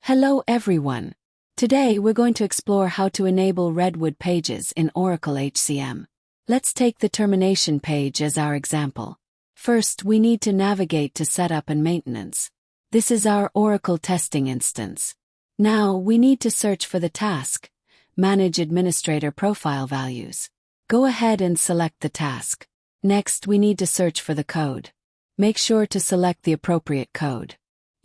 Hello everyone. Today we're going to explore how to enable Redwood Pages in Oracle HCM. Let's take the termination page as our example. First, we need to navigate to Setup and Maintenance. This is our Oracle testing instance. Now, we need to search for the task, Manage Administrator Profile Values. Go ahead and select the task. Next, we need to search for the code. Make sure to select the appropriate code.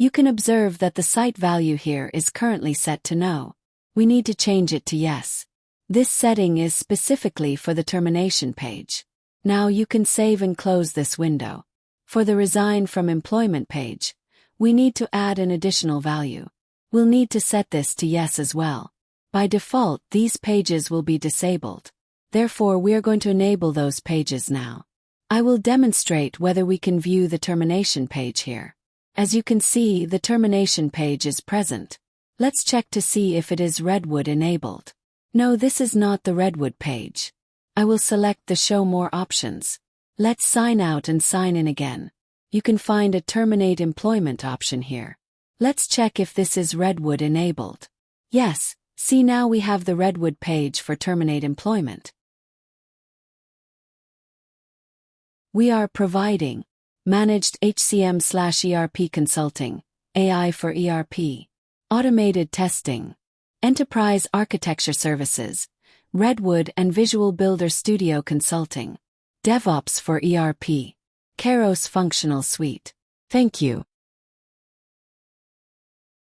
You can observe that the site value here is currently set to no. We need to change it to yes. This setting is specifically for the termination page. Now you can save and close this window. For the Resign from Employment page, we need to add an additional value. We'll need to set this to yes as well. By default, these pages will be disabled. Therefore, we are going to enable those pages now. I will demonstrate whether we can view the termination page here. As you can see, the termination page is present. Let's check to see if it is Redwood enabled. No, this is not the Redwood page. I will select the Show More options. Let's sign out and sign in again. You can find a Terminate Employment option here. Let's check if this is Redwood enabled. Yes, see, now we have the Redwood page for Terminate Employment. We are providing Managed HCM/ERP Consulting, AI for ERP, Automated Testing, Enterprise Architecture Services, Redwood and Visual Builder Studio Consulting, DevOps for ERP, Kairos Functional Suite. Thank you.